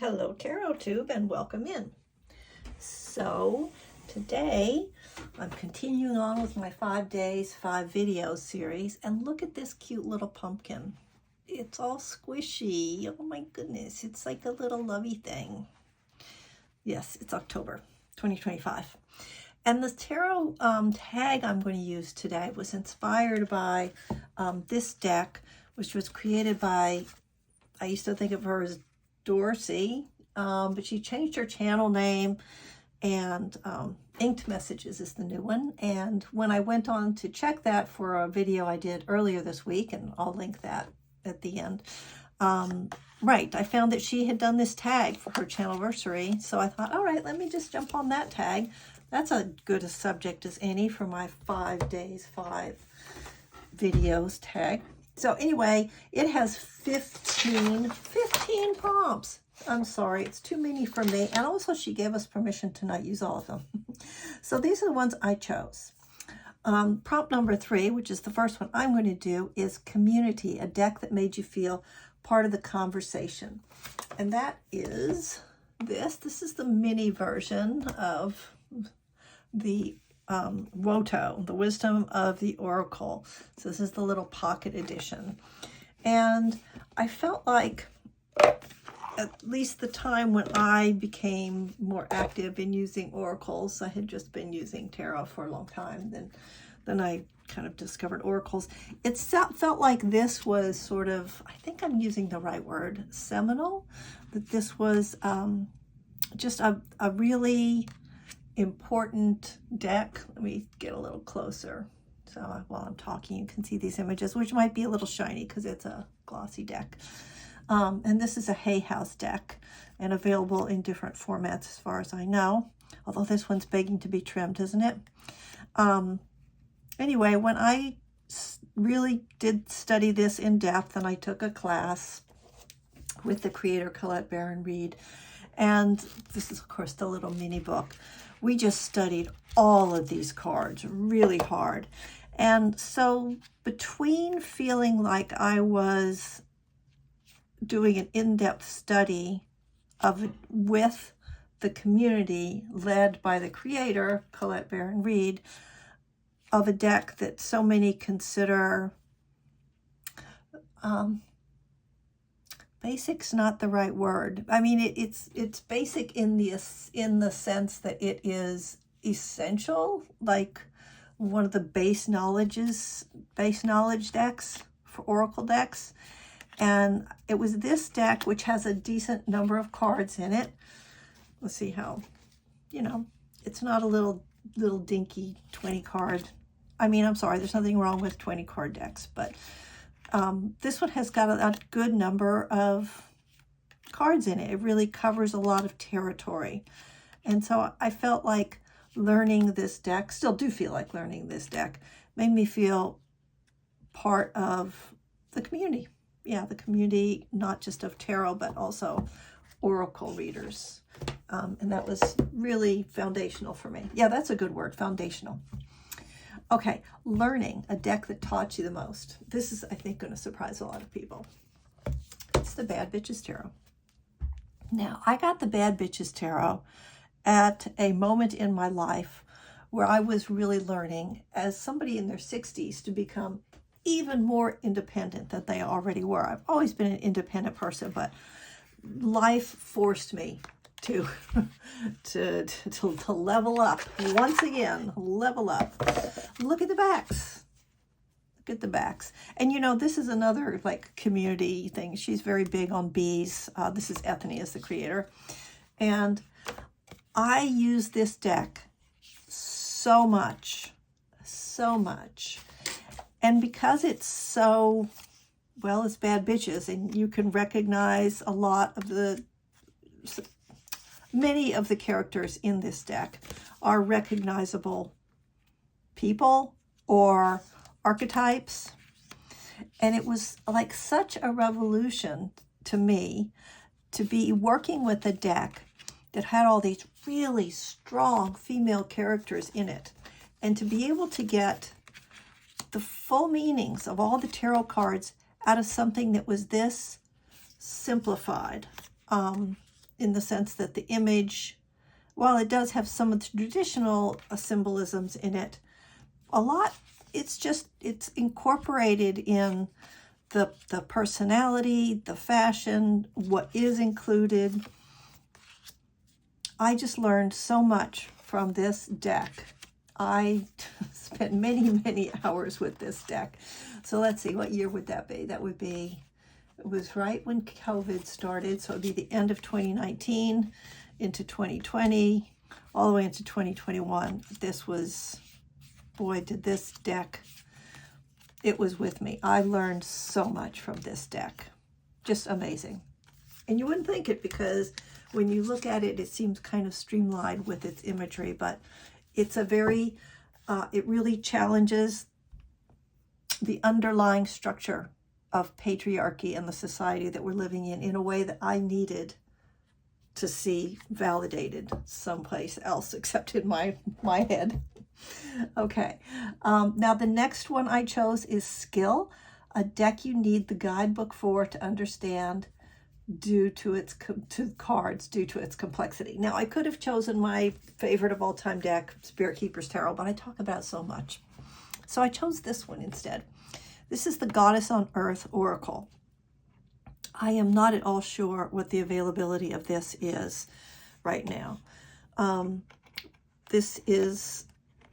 Hello Tarot Tube and welcome in. So today I'm continuing on with my 5 days, 5 videos series, and look at this cute little pumpkin. It's all squishy. Oh my goodness, it's like a little lovey thing. Yes, it's October 2025. And the tarot tag I'm going to use today was inspired by this deck, which was created by, I used to think of her as Orsi, but she changed her channel name, and Inked Messages is the new one. And when I went on to check that for a video I did earlier this week, and I'll link that at the end, right, I found that she had done this tag for her Channelversary. So I thought, all right, let me just jump on that tag. That's as good a subject as any for my 5 days, 5 videos tag. So anyway, it has 15 prompts. I'm sorry, it's too many for me. And also she gave us permission to not use all of them. So these are the ones I chose. Prompt number 3, which is the first one I'm going to do, is Community, a deck that made you feel part of the conversation. And that is this. This is the mini version of the Woto, the Wisdom of the Oracle. So this is the little pocket edition. And I felt like, at least the time when I became more active in using oracles, I had just been using tarot for a long time, then I kind of discovered oracles. It felt like this was sort of, I think I'm using the right word, seminal, that this was just a really important deck. Let me get a little closer. So while I'm talking, you can see these images, which might be a little shiny because it's a glossy deck. And this is a Hay House deck and available in different formats as far as I know, although this one's begging to be trimmed, isn't it? Anyway, when I really did study this in depth, and I took a class with the creator Colette Baron-Reid, and this is of course the little mini book, we just studied all of these cards really hard. And so between feeling like I was doing an in-depth study of it with the community led by the creator, Colette Baron-Reid, of a deck that so many consider basic's not the right word. I mean, it's basic in the sense that it is essential, like one of the base knowledge decks for oracle decks. And it was this deck, which has a decent number of cards in it. Let's see how, it's not a little dinky 20 card. I mean, I'm sorry, there's nothing wrong with 20 card decks, but this one has got a good number of cards in it. It really covers a lot of territory. And so I felt like learning this deck, still do feel like learning this deck, made me feel part of the community. Yeah, the community, not just of tarot, but also oracle readers. And that was really foundational for me. Yeah, that's a good word, foundational. Okay, learning, a deck that taught you the most. This is, I think, going to surprise a lot of people. It's the Bad Bitches Tarot. Now, I got the Bad Bitches Tarot at a moment in my life where I was really learning, as somebody in their 60s, to become even more independent than they already were. I've always been an independent person, but life forced me to level up once again. Level up. Look at the backs. Look at the backs. And this is another like community thing. She's very big on bees. This is Ethany as the creator, and I use this deck so much. And because it's so, well, it's Bad Bitches, and you can recognize a lot of many of the characters in this deck are recognizable people or archetypes. And it was like such a revolution to me to be working with a deck that had all these really strong female characters in it, and to be able to get the full meanings of all the tarot cards out of something that was this simplified. in the sense that the image, while it does have some of the traditional symbolisms in it, a lot, it's incorporated in the personality, the fashion, what is included. I just learned so much from this deck. I spent many hours with this deck. So let's see, what year would that be? That would be, it was right when COVID started, so it would be the end of 2019 into 2020, all the way into 2021. This was, boy, did this deck, it was with me. I learned so much from this deck. Just amazing. And you wouldn't think it, because when you look at it, it seems kind of streamlined with its imagery, but it's a very, it really challenges the underlying structure of patriarchy and the society that we're living in a way that I needed to see validated someplace else except in my head. Okay, now the next one I chose is Skill, a deck you need the guidebook for to understand due to its cards, due to its complexity. Now, I could have chosen my favorite of all time deck, Spirit Keeper's Tarot, but I talk about it so much. So I chose this one instead. This is the Goddess on Earth Oracle. I am not at all sure what the availability of this is right now. This is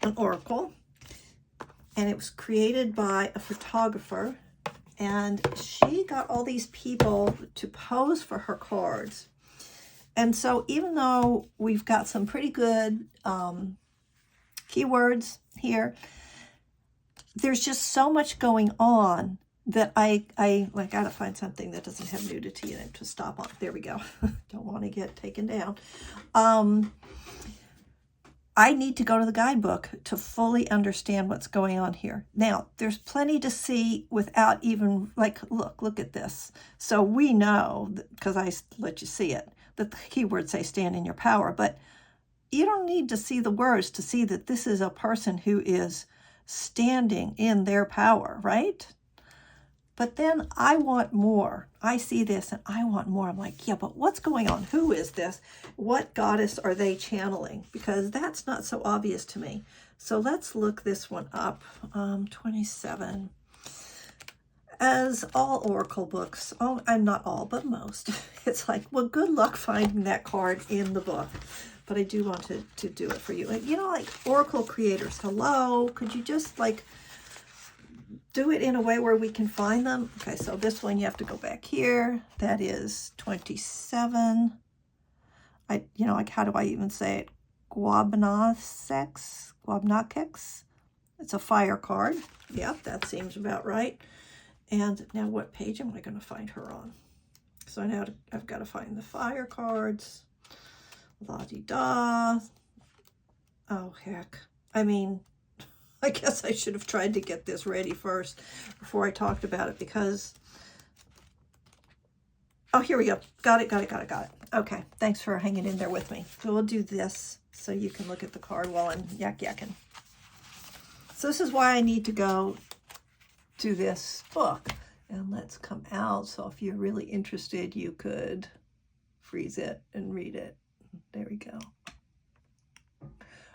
an oracle, and it was created by a photographer, and she got all these people to pose for her cards. And so even though we've got some pretty good keywords here, there's just so much going on that I gotta find something that doesn't have nudity in it to stop on. There we go. Don't want to get taken down. I need to go to the guidebook to fully understand what's going on here. Now, there's plenty to see without even, like, look at this. So we know, because I let you see it, that the keywords say stand in your power, but you don't need to see the words to see that this is a person who is standing in their power, right? But then I want more. I see this and I want more. I'm like, yeah, but what's going on? Who is this? What goddess are they channeling? Because that's not so obvious to me. So let's look this one up. 27. As all oracle books, I'm not all, but most, it's like, well, good luck finding that card in the book. But I do want to do it for you. And, you know, like oracle creators, hello, could you just like do it in a way where we can find them? Okay, so this one you have to go back here. That is 27. Like how do I even say it? Guabnakex. It's a fire card. Yep, that seems about right. And now what page am I going to find her on? So now I've got to find the fire cards. La-di-da. Oh, heck. I mean, I guess I should have tried to get this ready first before I talked about it, because... Oh, here we go. Got it. Okay, thanks for hanging in there with me. So we'll do this so you can look at the card while I'm yakking. So this is why I need to go to this book. And let's come out. So if you're really interested, you could freeze it and read it. There we go.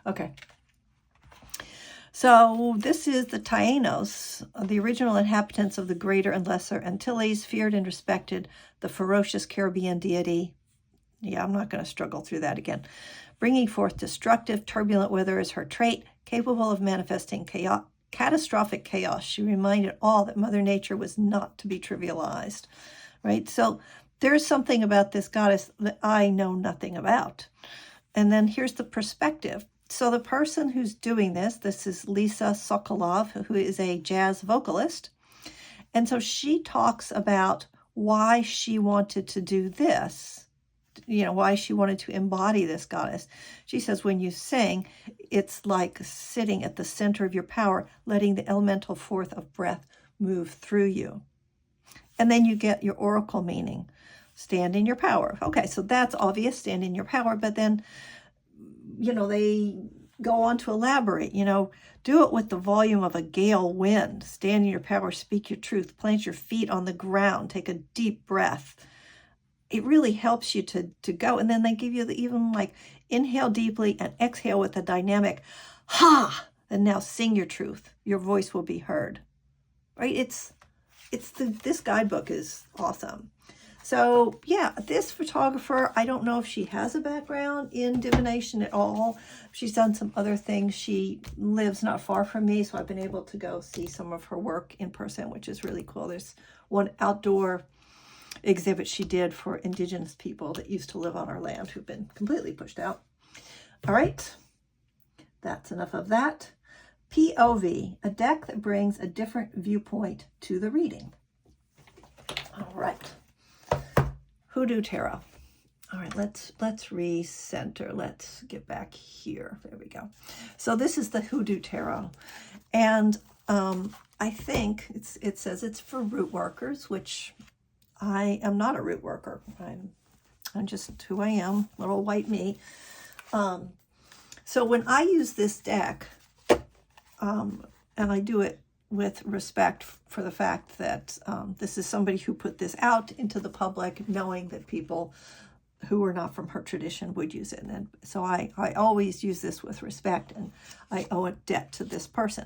Okay. So this is the Taínos, the original inhabitants of the Greater and Lesser Antilles, feared and respected the ferocious Caribbean deity. Yeah, I'm not going to struggle through that again. Bringing forth destructive, turbulent weather is her trait, capable of manifesting catastrophic chaos. She reminded all that Mother Nature was not to be trivialized, right? So there's something about this goddess that I know nothing about. And then here's the perspective. So the person who's doing this is Lisa Sokolov, who is a jazz vocalist. And so she talks about why she wanted to do this, why she wanted to embody this goddess. She says, when you sing, it's like sitting at the center of your power, letting the elemental force of breath move through you. And then you get your oracle meaning, stand in your power. Okay, so that's obvious, stand in your power, but then they go on to elaborate, do it with the volume of a gale wind, stand in your power, speak your truth, plant your feet on the ground, take a deep breath. it really helps you to go. And then they give you the even like inhale deeply and exhale with a dynamic ha, and now sing your truth. Your voice will be heard. Right? This guidebook is awesome. So yeah, this photographer, I don't know if she has a background in divination at all. She's done some other things. She lives not far from me, so I've been able to go see some of her work in person, which is really cool. There's one outdoor exhibit she did for indigenous people that used to live on our land who've been completely pushed out. All right, that's enough of that. POV, a deck that brings a different viewpoint to the reading. All right. HooDoo Tarot. All right, let's recenter. Let's get back here. There we go. So this is the HooDoo Tarot. And I think it says it's for root workers, which I am not a root worker. I'm just who I am, little white me. So when I use this deck, and I do it with respect for the fact that this is somebody who put this out into the public, knowing that people who are not from her tradition would use it. And so I always use this with respect, and I owe a debt to this person.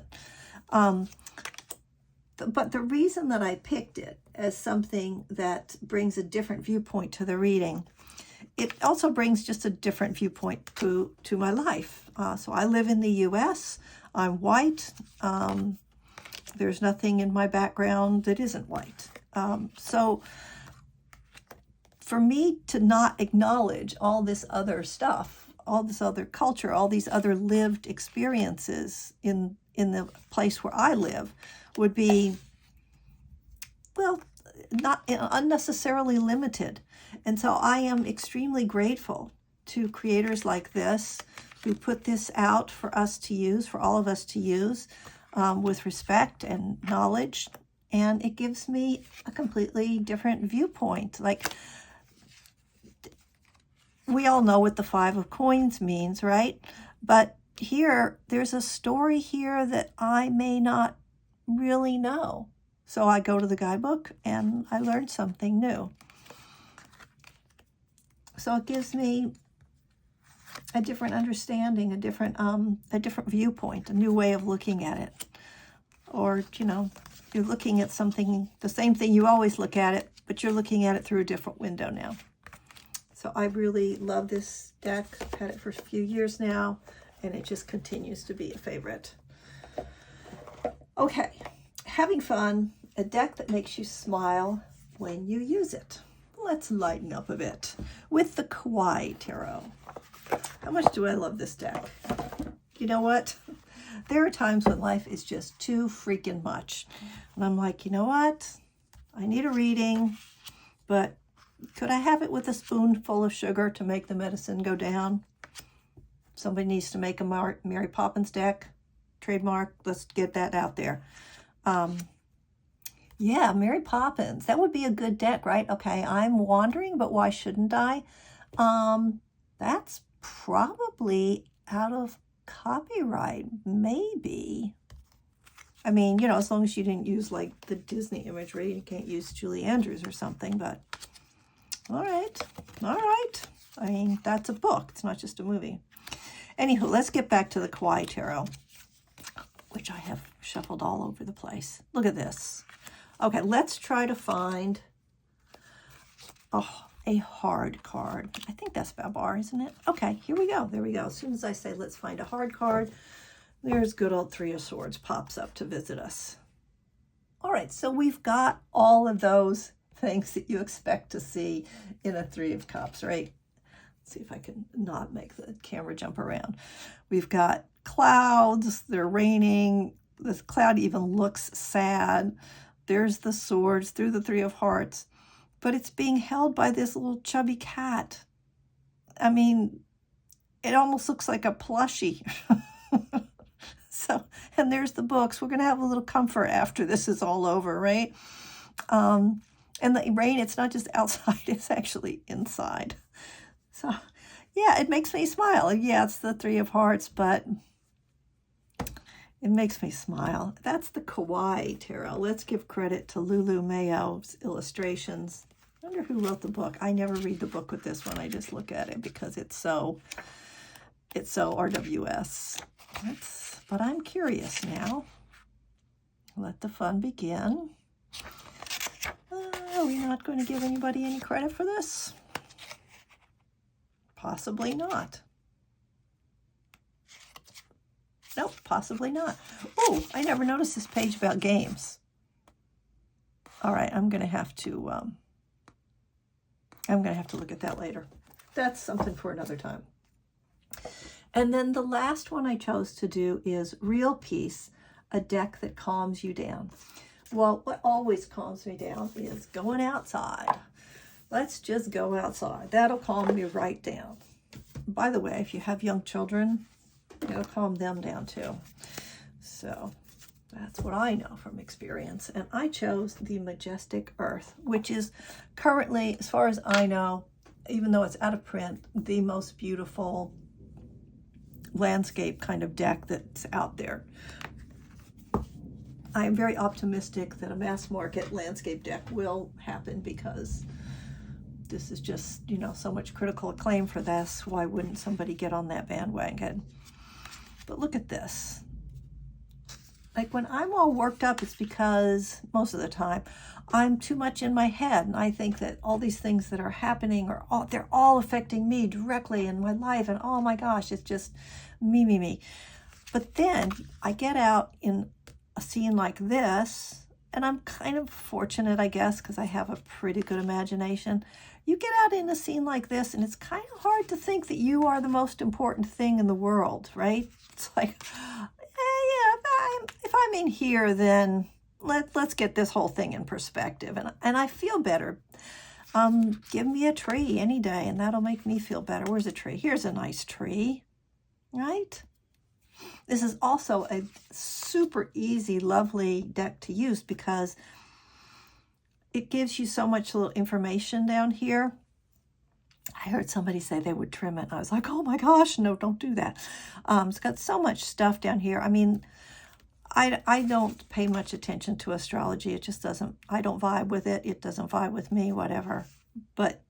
But the reason that I picked it as something that brings a different viewpoint to the reading, it also brings just a different viewpoint to my life. So I live in the U.S., I'm white. There's nothing in my background that isn't white. So for me to not acknowledge all this other stuff, all this other culture, all these other lived experiences in the place where I live would be, well, not unnecessarily limited. And so I am extremely grateful to creators like this who put this out for us to use, for all of us to use, with respect and knowledge. And it gives me a completely different viewpoint. Like, we all know what the 5 of coins means, right? But here, there's a story here that I may not really know. So I go to the guidebook and I learn something new. So it gives me a different understanding, a different viewpoint, a new way of looking at it. Or, you know, you're looking at something, the same thing you always look at it, but you're looking at it through a different window now. So I really love this deck. I've had it for a few years now, and it just continues to be a favorite. Okay, having fun, a deck that makes you smile when you use it. Let's lighten up a bit with the Kawaii Tarot. How much do I love this deck? You know what? There are times when life is just too freaking much. And I'm like, you know what? I need a reading, but could I have it with a spoonful of sugar to make the medicine go down? Somebody needs to make a Mary Poppins deck. Trademark. Let's get that out there. Yeah, Mary Poppins. That would be a good deck, right? Okay, I'm wandering, but why shouldn't I? That's probably out of copyright, maybe. I mean, you know, as long as you didn't use like the Disney imagery, you can't use Julie Andrews or something, but all right. I mean, that's a book. It's not just a movie. Anywho, let's get back to the Kawaii Tarot, which I have shuffled all over the place. Look at this. Okay, let's try to find a hard card. I think that's Babar, isn't it? Okay, here we go. There we go. As soon as I say let's find a hard card, there's good old 3 of Swords pops up to visit us. All right, so we've got all of those things that you expect to see in a 3 of Cups, right? Let's see if I can not make the camera jump around. We've got clouds, they're raining. This cloud even looks sad. There's the swords through the 3 of Hearts, but it's being held by this little chubby cat. I mean, it almost looks like a plushie. So, and there's the books. We're going to have a little comfort after this is all over, right? And the rain, it's not just outside, it's actually inside. So, yeah, it makes me smile. Yeah, it's the 3 of Hearts, but it makes me smile. That's the Kawaii Tarot. Let's give credit to Lulu Mayo's illustrations. I wonder who wrote the book. I never read the book with this one. I just look at it because it's so RWS. But I'm curious now. Let the fun begin. Are we not going to give anybody any credit for this? Possibly not. Nope, possibly not. Oh, I never noticed this page about games. All right, I'm going to have to look at that later. That's something for another time. And then the last one I chose to do is Real Peace, a deck that calms you down. Well, what always calms me down is going outside. Let's just go outside. That'll calm me right down. By the way, if you have young children, it'll calm them down too. So that's what I know from experience. And I chose the Majestic Earth, which is currently, as far as I know, even though it's out of print, the most beautiful landscape kind of deck that's out there. I am very optimistic that a mass market landscape deck will happen because this is just, you know, so much critical acclaim for this. Why wouldn't somebody get on that bandwagon? But look at this. Like when I'm all worked up, it's because most of the time I'm too much in my head, and I think that all these things that are happening they're all affecting me directly in my life, and oh my gosh, it's just me. But then I get out in a scene like this, and I'm kind of fortunate, I guess, because I have a pretty good imagination. You get out in a scene like this, and it's kind of hard to think that you are the most important thing in the world, right? It's like, if I'm in here, then let's get this whole thing in perspective, and I feel better. Give me a tree any day, and that'll make me feel better. Where's a tree? Here's a nice tree, right? This is also a super easy, lovely deck to use because it gives you so much little information down here. I heard somebody say they would trim it, and I was like, oh my gosh, no, don't do that. It's got so much stuff down here. I mean, I don't pay much attention to astrology. It just doesn't, I don't vibe with it. It doesn't vibe with me, whatever. But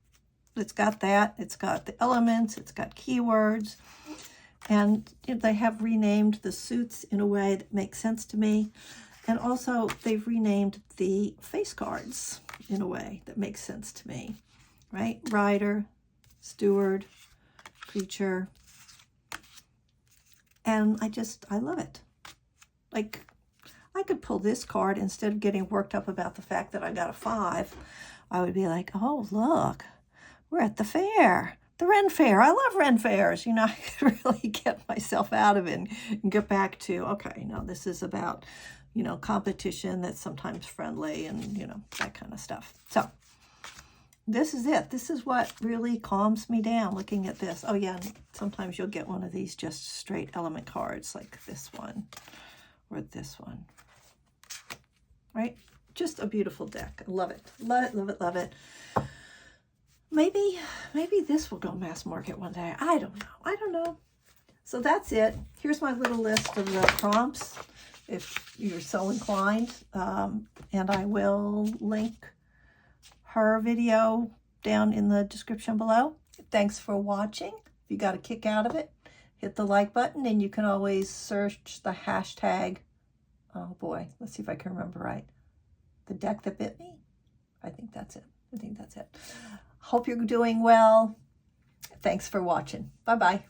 it's got that. It's got the elements. It's got keywords. And they have renamed the suits in a way that makes sense to me. And also, they've renamed the face cards in a way that makes sense to me, right? Rider, Steward, Preacher. And I love it. Like, I could pull this card instead of getting worked up about the fact that I got a 5. I would be like, oh, look, we're at the fair. The Ren Fair. I love Ren Fairs. You know, I could really get myself out of it and get back to, okay, no, this is about, you know, competition that's sometimes friendly and, you know, that kind of stuff. So this is it. This is what really calms me down looking at this. Oh, yeah, sometimes you'll get one of these just straight element cards like this one or this one, right? Just a beautiful deck. I love it. Love it, love it, love it. Maybe this will go mass market one day. I don't know. So that's it. Here's my little list of the prompts if you're so inclined. And I will link her video down in the description below. Thanks for watching. If you got a kick out of it, hit the like button, and you can always search the hashtag, oh boy, let's see if I can remember right. The deck that bit me? I think that's it. Hope you're doing well. Thanks for watching. Bye-bye.